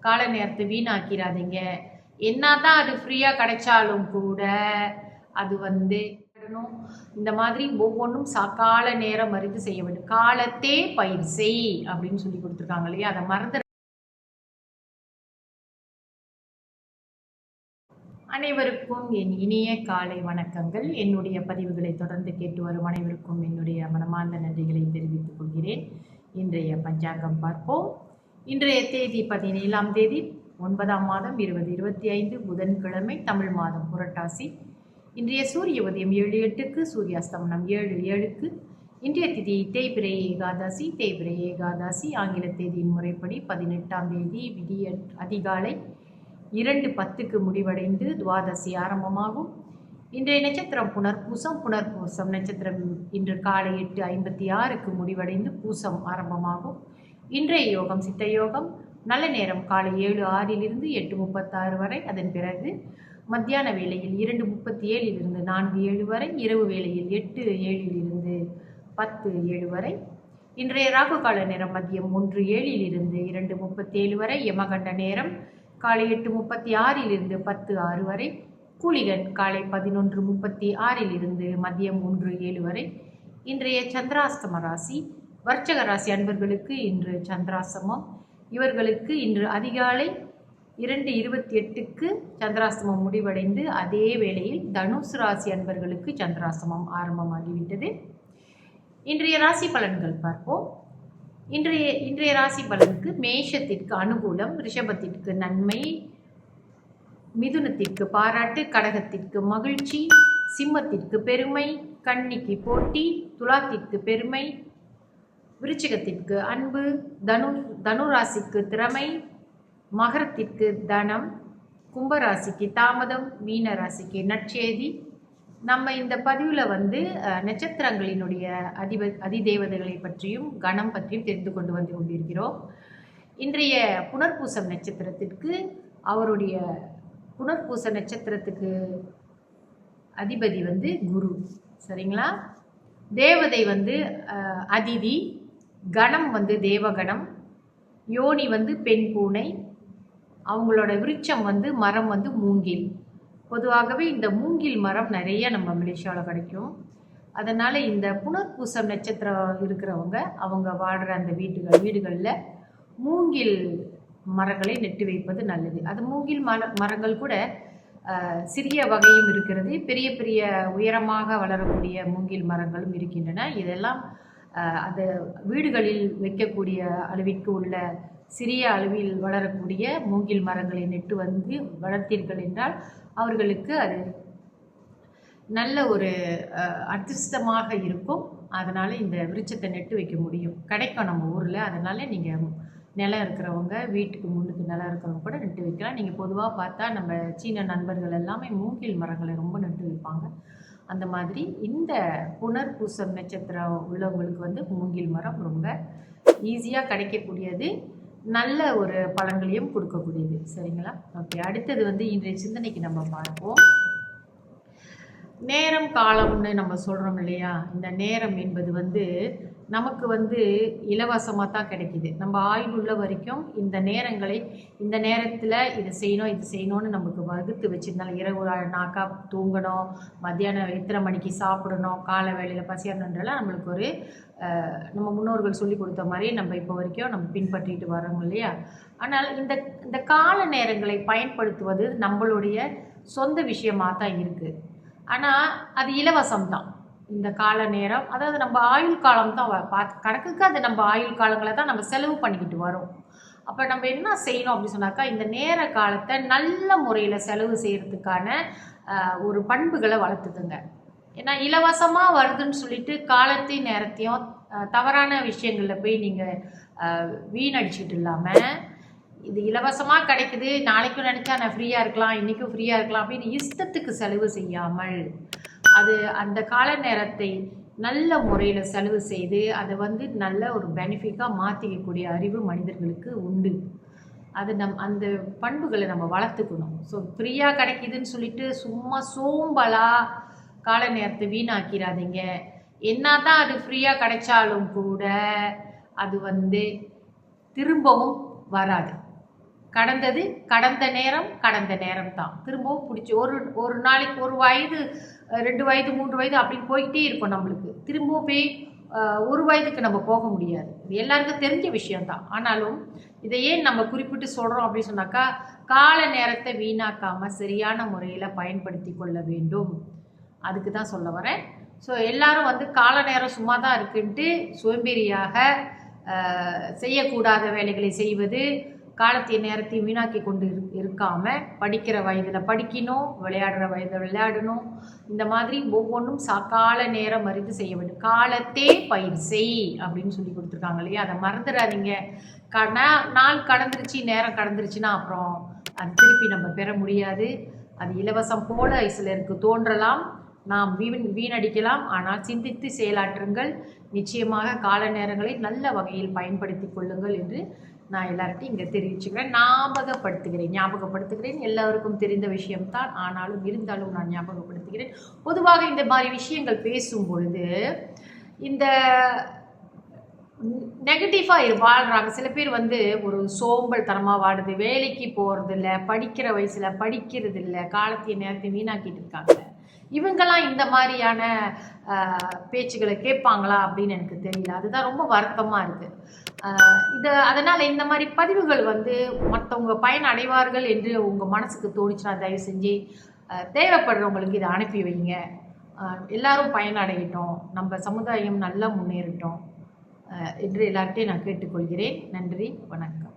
கால நேரத்தை வீணாக்கிறாதீங்க. என்னதான் அது ஃப்ரீயா கிடைச்சாலும் கூட அது இந்த மாதிரி ஒவ்வொன்றும் கால நேரம் அறிந்து செய்ய வேண்டும். காலத்தே பயிர் செய் அப்படின்னு சொல்லி கொடுத்துருக்காங்க இல்லையா, அதை மறந்து. அனைவருக்கும் என் இனிய காலை வணக்கங்கள். என்னுடைய பதிவுகளை தொடர்ந்து கேட்டு வரும் அனைவருக்கும் என்னுடைய மனமார்ந்த நன்றிகளை தெரிவித்துக் கொள்கிறேன். இன்றைய பஞ்சாங்கம் பார்ப்போம். இன்றைய தேதி 17ஆம் தேதி 9ஆம் மாதம் 2025 புதன்கிழமை, தமிழ் மாதம் புரட்டாசி. இன்றைய சூரிய உதயம் 7:08க்கு, சூரியாஸ்தமனம் 7:07க்கு. இன்றைய திதி தேய்பிரை ஏகாதசி. தேய்பிரை ஏகாதசி ஆங்கில தேதியின் முறைப்படி 18ஆம் தேதி விடிய அதிகாலை 2:10க்கு முடிவடைந்து துவாதசி ஆரம்பமாகும். இன்றைய நட்சத்திரம் புனர்பூசம். புனர்பூசம் நட்சத்திரம் இன்று காலை 8:56க்கு முடிவடைந்து பூசம் ஆரம்பமாகும். இன்றைய யோகம் சித்த யோகம். நல்ல நேரம் காலை 7:06 8:36 வரை. அதன் பிறகு மத்தியான வேளையில் 2:37 4:07 வரை. இரவு வேளையில் 8:07 10:07 வரை. இன்றைய ராகு கால நேரம் மதியம் 1:07 2:37 வரை. யமகண்ட நேரம் காலை 8:36 10:06 வரை. கூலிகன் காலை 11:36 மதியம் 1:07 வரை. இன்றைய சந்திராஸ்தம ராசி வர்ச்சக ராசி அன்பர்களுக்கு இன்று சந்திராசமம். இவர்களுக்கு இன்று அதிகாலை 2:28க்கு சந்திராசிரமம் முடிவடைந்து அதே வேளையில் தனுசு ராசி அன்பர்களுக்கு சந்திராசிரமம் ஆரம்பமாகிவிட்டது. இன்றைய ராசி பலன்கள் பார்ப்போம். இன்றைய ராசி பலனுக்கு மேஷத்திற்கு அனுகூலம், ரிஷபத்திற்கு நன்மை, மிதுனத்திற்கு பாராட்டு, கடகத்திற்கு மகிழ்ச்சி, சிம்மத்திற்கு பெருமை, கன்னிக்கு போட்டி, துலாத்திற்கு பெருமை, விருச்சிகத்திற்கு அன்பு, தனுராசிக்கு திறமை, மகரத்திற்கு தனம், கும்பராசிக்கு தாமதம், மீன ராசிக்கு நற்செய்தி. நம்ம இந்த பதிவில் நட்சத்திரங்களினுடைய அதிதேவதைகளை பற்றியும் கணம் பற்றியும் தெரிந்து கொண்டு வந்து கொண்டிருக்கிறோம். இன்றைய புனர்பூசம் நட்சத்திரத்திற்கு அவருடைய புனர்பூச நட்சத்திரத்துக்கு அதிபதி குரு. சரிங்களா? தேவதை அதிதி, கணம் தேவகணம், யோனி பெண் பூனை, அவங்களோட விருட்சம் மரம் மூங்கில். பொதுவாகவே இந்த மூங்கில் மரம் நிறைய நம்ம மலேசியாவில் கிடைக்கும். அதனால் இந்த புனர்பூசம் நட்சத்திரம் இருக்கிறவங்க அவங்க வாழ்கிற அந்த வீடுகளில் மூங்கில் மரங்களை நெட்டு வைப்பது நல்லது. அது மூங்கில் மரங்கள் கூட சிறிய வகையும் இருக்கிறது, பெரிய பெரிய உயரமாக வளரக்கூடிய மூங்கில் மரங்களும் இருக்கின்றன. இதெல்லாம் அந்த வீடுகளில் வைக்கக்கூடிய அளவிற்கு உள்ள சிறிய அளவில் வளரக்கூடிய மூங்கில் மரங்களை நெட்டு வளர்த்தீர்கள் என்றால் அவர்களுக்கு அது நல்ல ஒரு அதிர்ஷ்டமாக இருக்கும். அதனால் இந்த விருட்சத்தை நெட்டு வைக்க முடியும், கிடைக்கும் நம்ம ஊரில். அதனால் நீங்கள் நிலம் இருக்கிறவங்க, வீட்டுக்கு முன்னுக்கு நிலம் இருக்கிறவங்க கூட நெட்டு வைக்கலாம். நீங்கள் பொதுவாக பார்த்தா நம்ம சீன நண்பர்கள் எல்லாமே மூங்கில் மரங்களை ரொம்ப நெட்டு வைப்பாங்க. அந்த மாதிரி இந்த புனர்பூசம் நட்சத்திரம் உள்ளவங்களுக்கு மூங்கில் மரம் ரொம்ப ஈஸியாக கிடைக்கக்கூடியது, நல்ல ஒரு பலன்களையும் கொடுக்கக்கூடியது. சரிங்களா? ஓகே, அடுத்தது இன்றைய சிந்தனைக்கு நம்ம பார்ப்போம். நேரம் காலம்னு நம்ம சொல்கிறோம் இல்லையா, இந்த நேரம் என்பது நமக்கு இலவசமாக தான் கிடைக்கிது. நம்ம ஆயுள் உள்ள வரைக்கும் இந்த நேரங்களை, இந்த நேரத்தில் இது செய்யணும்னு நமக்கு வகுத்து வச்சுருந்தாலும், இரவு நாக்கா தூங்கணும், மத்தியானம் எத்தனை மணிக்கு சாப்பிடணும், காலை வேளையில் பசியாரணுன்றலாம் நம்மளுக்கு ஒரு நம்ம முன்னோர்கள் சொல்லி கொடுத்த மாதிரி நம்ம இப்போ வரைக்கும் நம்ம பின்பற்றிட்டு வரோம் இல்லையா. ஆனால் இந்த கால நேரங்களை பயன்படுத்துவது நம்மளுடைய சொந்த விஷயமாக தான் இருக்குது. ஆனால் அது இலவசம்தான். இந்த கால நேரம், அதாவது நம்ம ஆயுள் காலம் தான் கணக்குக்கு அது நம்ம ஆயுள் காலங்களை தான் நம்ம செலவு பண்ணிக்கிட்டு வரோம். அப்போ நம்ம என்ன செய்யணும் அப்படின்னு சொன்னாக்கா, இந்த நேர காலத்தை நல்ல முறையில் செலவு செய்கிறதுக்கான ஒரு பண்புகளை வளர்த்துக்குங்க. ஏன்னா இலவசமாக வருதுன்னு சொல்லிட்டு காலத்தையும் நேரத்தையும் தவறான விஷயங்களில் போய் நீங்கள் வீணடிச்சுட்டு இல்லாமல், இது இலவசமாக கிடைக்குது, நாளைக்கும் நினச்சா நான் ஃப்ரீயாக இருக்கலாம், இன்றைக்கும் ஃப்ரீயாக இருக்கலாம் அப்படின்னு இஷ்டத்துக்கு செலவு செய்யாமல் அது அந்த கால நேரத்தை நல்ல முறையில் செலவு செய்து அதை நல்ல ஒரு பெனிஃபிட்டாக மாற்றிக்கக்கூடிய அறிவு மனிதர்களுக்கு உண்டு. அது அந்த பண்புகளை நம்ம வளர்த்துக்கணும். ஸோ ஃப்ரீயாக கிடைக்குதுன்னு சொல்லிட்டு சும்மா சோம்பலாக கால நேரத்தை வீணாக்கிறாதீங்க. என்ன தான் அது ஃப்ரீயாக கிடைச்சாலும் கூட அது திரும்பவும் வராது. கடந்தது கடந்த நேரம் கடந்த நேரம் தான். திரும்பவும் பிடிச்சி ஒரு ஒரு நாளைக்கு 1 வயது 2 வயது 3 வயது அப்படின்னு போய்கிட்டே இருக்கும் நம்மளுக்கு. திரும்பவும் போய் 1 வயதுக்கு நம்ம போக முடியாது. இது எல்லாருக்கும் தெரிஞ்ச விஷயம்தான். ஆனாலும் இதை ஏன் நம்ம குறிப்பிட்டு சொல்கிறோம் அப்படின்னு சொன்னாக்கா, கால நேரத்தை வீணாக்காமல் சரியான முறையில் பயன்படுத்தி கொள்ள வேண்டும். அதுக்கு தான் சொல்ல வரேன். ஸோ எல்லாரும் வந்து கால நேரம் சும்மா தான் இருக்குன்ட்டு சோம்பேறியாக செய்யக்கூடாத வேலைகளை செய்வது, காலத்தையும் நேரத்தையும் வீணாக்கி கொண்டு இருக்காமல் படிக்கிற வயதில் படிக்கணும், விளையாடுற வயதில் விளையாடணும். இந்த மாதிரி ஒவ்வொன்றும் கால நேரம் அறிந்து செய்ய வேண்டும். காலத்தே பயிர் செய் அப்படின்னு சொல்லி கொடுத்துருக்காங்க இல்லையா? அதை மறந்துடாதீங்க. நாள் கடந்துருச்சு, நேரம் கடந்துருச்சுன்னா அப்புறம் அது திருப்பி நம்ம பெற முடியாது. அது இலவசம் போல சிலருக்கு தோன்றலாம், நாம் வீணடிக்கலாம். ஆனால் சிந்தித்து செயலாற்றுங்கள். நிச்சயமாக கால நேரங்களை நல்ல வகையில் பயன்படுத்தி கொள்ளுங்கள் என்று நான் எல்லார்ட்டையும் இங்கே தெரிவிச்சுக்கிறேன். ஞாபகப்படுத்துகிறேன். எல்லாருக்கும் தெரிந்த விஷயம்தான், ஆனாலும் இருந்தாலும் நான் ஞாபகப்படுத்துகிறேன். பொதுவாக இந்த மாதிரி விஷயங்கள் பேசும் பொழுது இந்த நெகட்டிவாக வாழ்கிறாங்க. சில பேர் வந்து ஒரு சோம்பல் தனமாக வாடுது, வேலைக்கு போகிறதில்ல, படிக்கிற வயசில் படிக்கிறதில்ல, காலத்தையும் நேரத்தையும் வீணாக்கிட்டு இருக்காங்க. இவங்கெல்லாம் இந்த மாதிரியான பேச்சுகளை கேட்பாங்களா அப்படின்னு எனக்கு தெரியல. அதுதான் ரொம்ப வருத்தமாக இருக்குது. அதனால் இந்த மாதிரி பதிவுகள் வந்து மற்றவங்க பயன் அடைவார்கள் என்று உங்கள் மனசுக்கு தோணுச்சுன்னா தயவு செஞ்சு தேவைப்படுறவங்களுக்கு இதை அனுப்பி வைங்க. எல்லாரும் பயனடையட்டும், நம்ம சமுதாயம் நல்லா முன்னேறட்டும் என்று எல்லார்ட்டையும் நான் கேட்டுக்கொள்கிறேன். நன்றி, வணக்கம்.